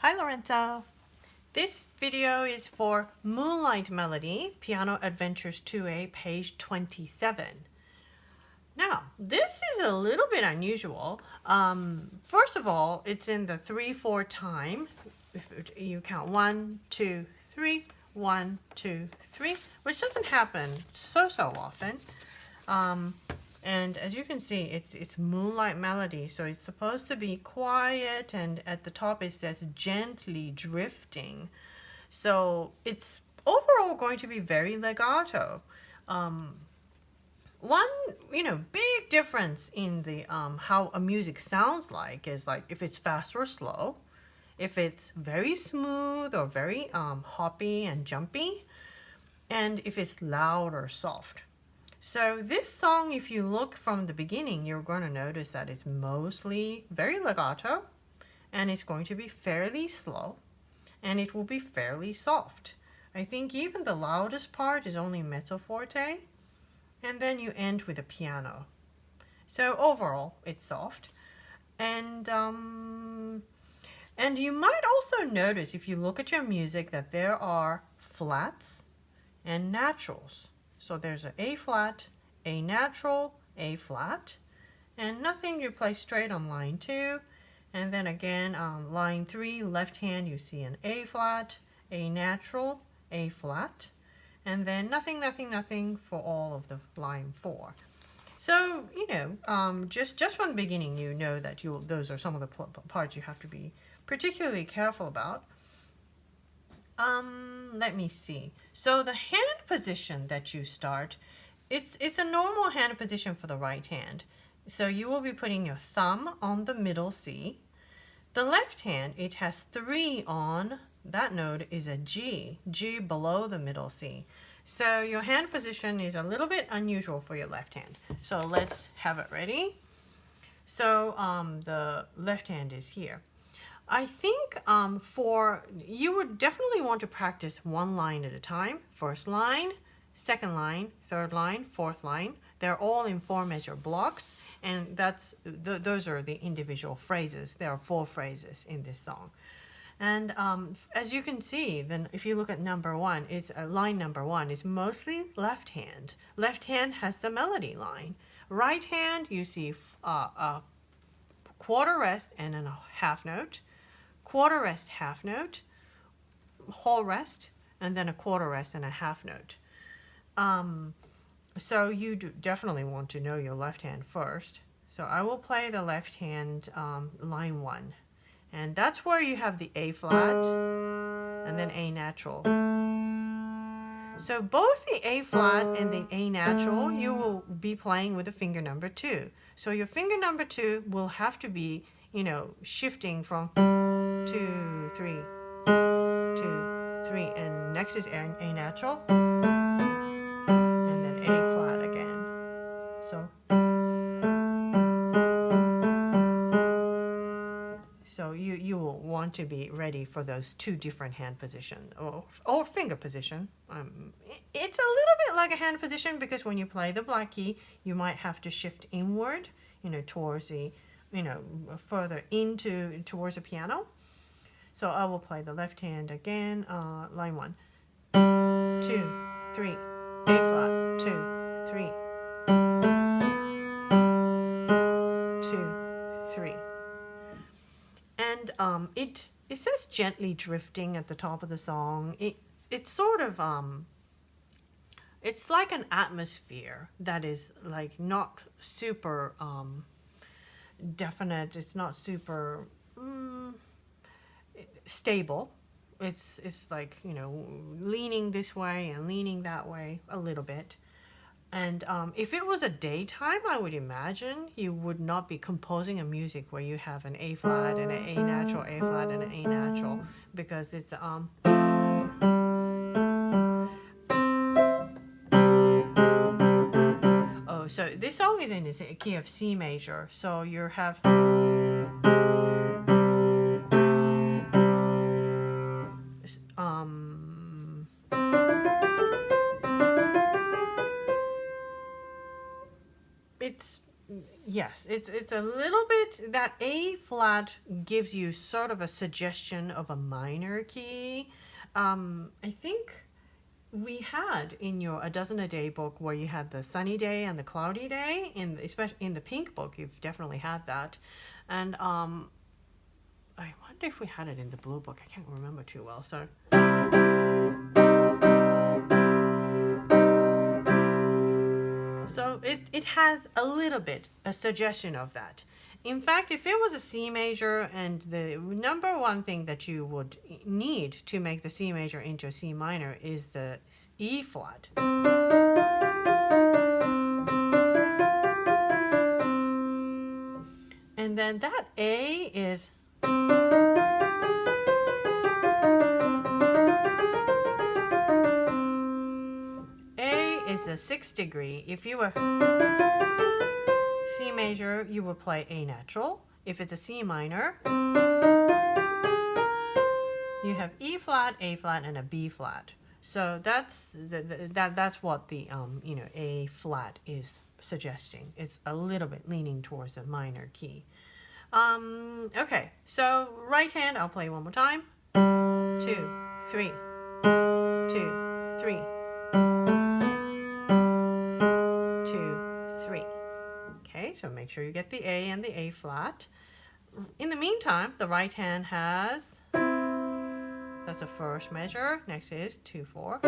Hi Lorenzo! This video is for Moonlight Melody, Piano Adventures 2A, page 27. Now, this is a little bit unusual. First of all, it's in the 3/4 time. If you count 1, 2, 3, 1, 2, 3, which doesn't happen so often. And as you can see, it's Moonlight Melody, so it's supposed to be quiet, and at the top it says gently drifting. So it's overall going to be very legato. One, big difference in the how a music sounds like is like if it's fast or slow, if it's very smooth or very hoppy and jumpy, and if it's loud or soft. So this song, if you look from the beginning, you're going to notice that it's mostly very legato, and it's going to be fairly slow, and it will be fairly soft. I think even the loudest part is only mezzo forte, and then you end with a piano. So overall, it's soft. And you might also notice, if you look at your music, that there are flats and naturals. So there's an A flat, A natural, A flat, and nothing you play straight on line 2. And then again, line 3, left hand, you see an A flat, A natural, A flat, and then nothing for all of the line 4. So, just from the beginning, you know that those are some of the parts you have to be particularly careful about. Let me see. So the hand position that you start, it's a normal hand position for the right hand. So you will be putting your thumb on the middle C. The left hand, it has 3 on. That note is a G below the middle C. So your hand position is a little bit unusual for your left hand. So let's have it ready. So the left hand is here. I think you would definitely want to practice one line at a time. First line, second line, third line, fourth line. They're all in 4-measure blocks, and those are the individual phrases. There are 4 phrases in this song. And as you can see, then if you look at number 1, it's line number 1 is mostly left hand. Left hand has the melody line. Right hand, you see a quarter rest and a half note. Quarter rest, half note, whole rest, and then a quarter rest and a half note. So you definitely want to know your left hand first. So I will play the left hand line 1. And that's where you have the A flat and then A natural. So both the A flat and the A natural, you will be playing with the finger number 2. So your finger number 2 will have to be, shifting from 2, 3, 2, 3, and next is A natural, and then A flat again. So you will want to be ready for those 2 different hand positions or finger position. It's a little bit like a hand position because when you play the black key, you might have to shift inward, towards the, further towards the piano. So I will play the left hand again, line 1, 2, 3, A flat, 2, 3, 2, 3. And it says gently drifting at the top of the song. It's sort of it's like an atmosphere that is like not super definite. It's not super stable. It's like, leaning this way and leaning that way a little bit. And if it was a daytime, I would imagine you would not be composing a music where you have an A flat and an A natural, A flat and an A natural, because it's oh, so this song is in the key of C major, so you have Yes, it's a little bit, that A flat gives you sort of a suggestion of a minor key. I think we had in your A Dozen a Day book where you had the sunny day and the cloudy day, especially in the pink book, you've definitely had that. And I wonder if we had it in the blue book. I can't remember too well. So it has a little bit a suggestion of that. In fact, if it was a C major, and the number one thing that you would need to make the C major into a C minor is the E flat. And then that A is the 6th degree. If you were C major, you would play A natural. If it's a C minor, you have E flat, A flat, and a B flat. So that's what the A flat is suggesting. It's a little bit leaning towards a minor key. Okay, so right hand, I'll play one more time. 2, 3, 2, 3. 2, 3. Okay, so make sure you get the A and the A flat. In the meantime, the right hand has, that's the first measure. Next is 2, 4.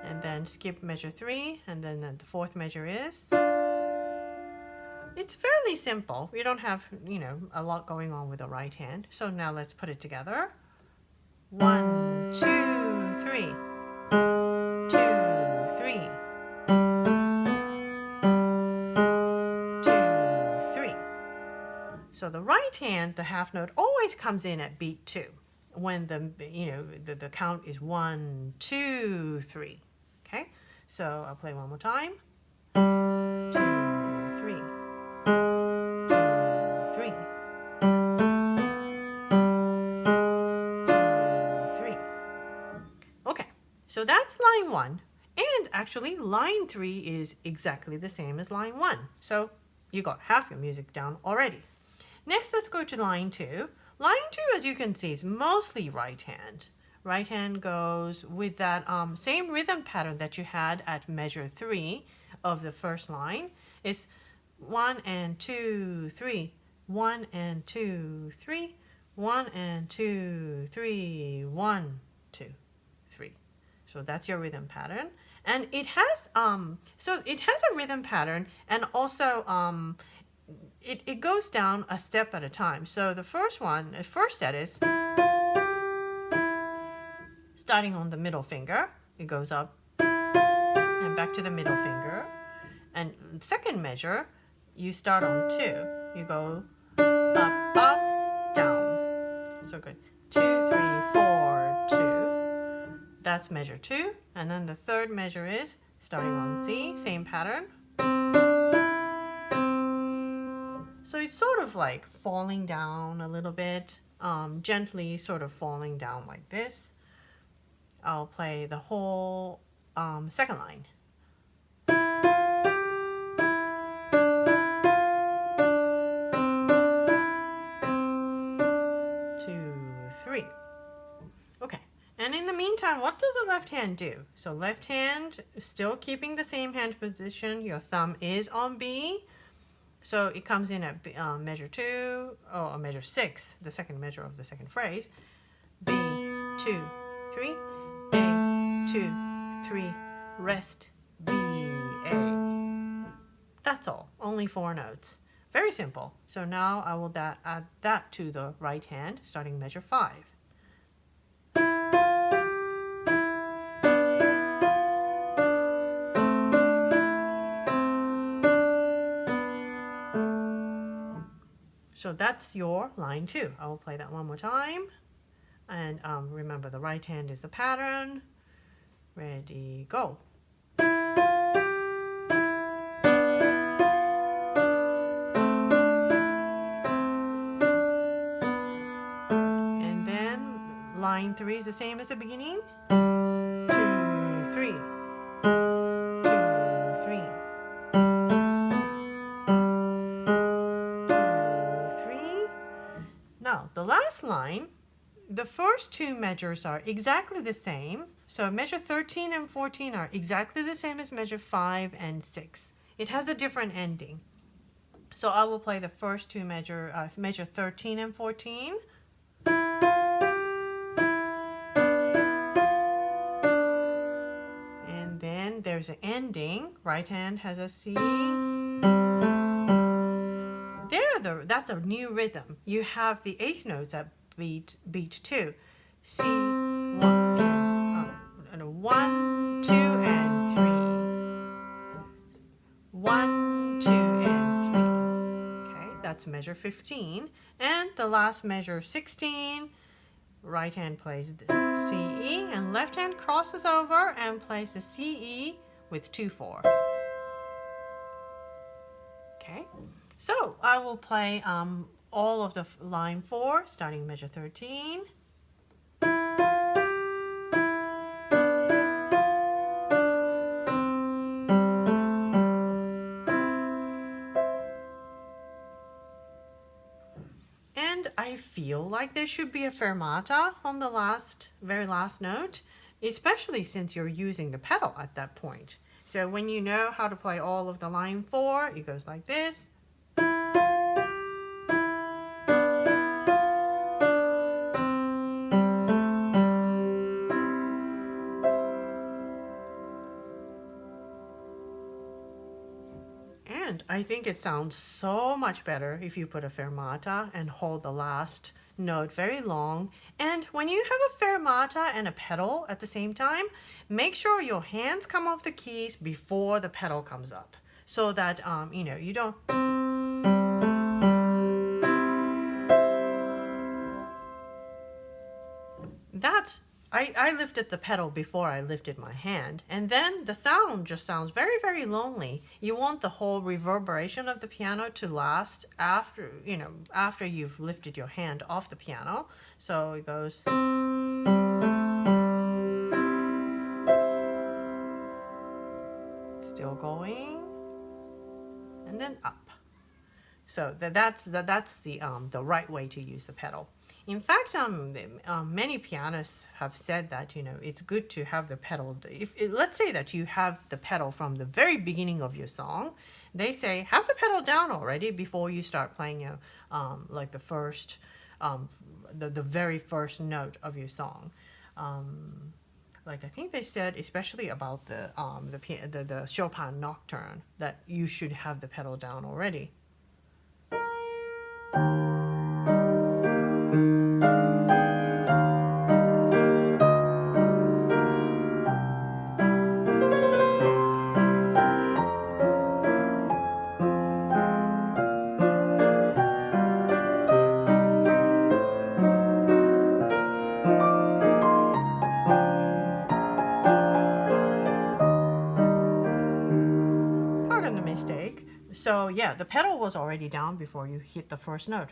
And then skip measure 3, and then the fourth measure is. It's fairly simple. You don't have, a lot going on with the right hand. So now let's put it together. 1, 2, 3. 2, 3. 2, 3. So the right hand, the half note, always comes in at beat 2 when the count is 1, 2, 3. Okay, so I'll play one more time. 2, 3. 2, 3. 2, 3. Okay, so that's line 1. And actually, line 3 is exactly the same as line 1. So you got half your music down already. Next, let's go to line 2. Line 2, as you can see, is mostly right hand. Right hand goes with that same rhythm pattern that you had at measure 3 of the first line. It's 1 and 2, 3, 1 and 2, 3, 1 and 2, 3, 1, 2, 3. So that's your rhythm pattern. And it has a rhythm pattern, and also it goes down a step at a time. So the first set is starting on the middle finger. It goes up and back to the middle finger. And second measure, you start on 2. You go up, up, down. So good. 2, 3, 4, 2. That's measure 2. And then the third measure is starting on C, same pattern. So it's sort of like falling down a little bit, gently sort of falling down like this. I'll play the whole second line. 2, 3. Okay, and in the meantime, what does the left hand do? So left hand, still keeping the same hand position. Your thumb is on B. So it comes in at measure 2, or measure 6, the second measure of the second phrase. B, 2, 3, A, 2, 3, rest, B, A. That's all, only 4 notes. Very simple. So now I will add that to the right hand, starting measure 5. So that's your line 2. I will play that one more time. And remember, the right hand is the pattern. Ready, go. And then line 3 is the same as the beginning. 2, 3. 2, 3. Now, the last line, the first two measures are exactly the same. So measure 13 and 14 are exactly the same as measure 5 and 6. It has a different ending. So I will play the first two measure 13 and 14. And then there's an ending. Right hand has a C. That's a new rhythm. You have the eighth notes at beat 2. C, 1 and 1, 2 and 3. 1, 2 and 3. Okay, that's measure 15. And the last measure 16. Right hand plays the C, E, and left hand crosses over and plays the C, E with 2, 4. Okay, so I will play all of the line 4, starting measure 13. And I feel like there should be a fermata on the very last note, especially since you're using the pedal at that point. So when you know how to play all of the line 4, it goes like this. And I think it sounds so much better if you put a fermata and hold the last note very long. And when you have a fermata and a pedal at the same time, make sure your hands come off the keys before the pedal comes up, so that you don't. I lifted the pedal before I lifted my hand, and then the sound just sounds very, very lonely. You want the whole reverberation of the piano to last after you've lifted your hand off the piano. So it goes. Still going, and then up. So that's the right way to use the pedal. In fact, many pianists have said that it's good to have the pedal. Let's say that you have the pedal from the very beginning of your song, they say have the pedal down already before you start playing like the first, the very first note of your song. Like I think they said, especially about the Chopin Nocturne, that you should have the pedal down already. So yeah, the pedal was already down before you hit the first note.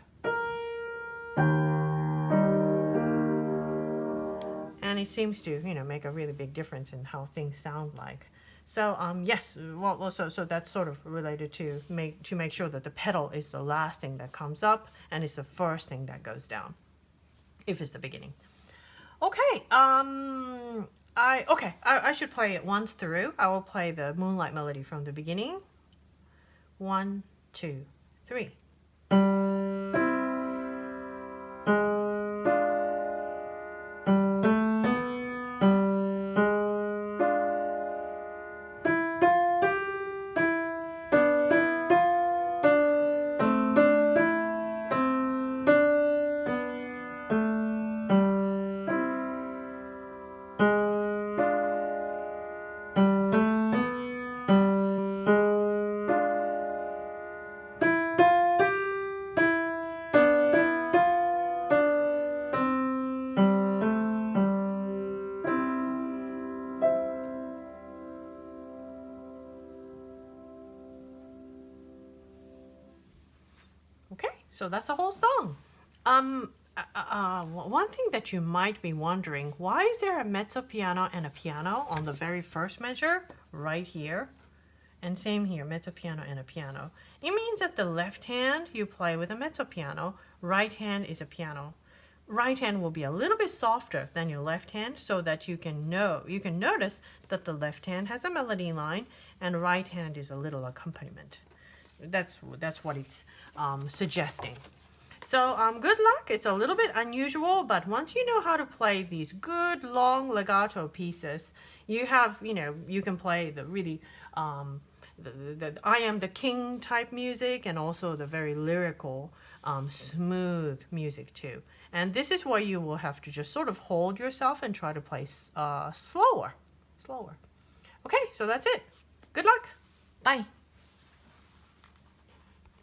And it seems to, make a really big difference in how things sound like. So yes, so that's sort of related to make sure that the pedal is the last thing that comes up and it's the first thing that goes down, if it's the beginning. Okay, I should play it once through. I will play the Moonlight melody from the beginning. 1, 2, 3. Okay, so that's the whole song. One thing that you might be wondering, why is there a mezzo piano and a piano on the very first measure right here? And same here, mezzo piano and a piano. It means that the left hand you play with a mezzo piano, right hand is a piano. Right hand will be a little bit softer than your left hand, so that you can notice that the left hand has a melody line and right hand is a little accompaniment. That's what it's suggesting. So good luck. It's a little bit unusual, but once you know how to play these good long legato pieces, you can play the really the I am the king type music, and also the very lyrical, smooth music too. And this is where you will have to just sort of hold yourself and try to play slower. Okay, so that's it. Good luck. Bye.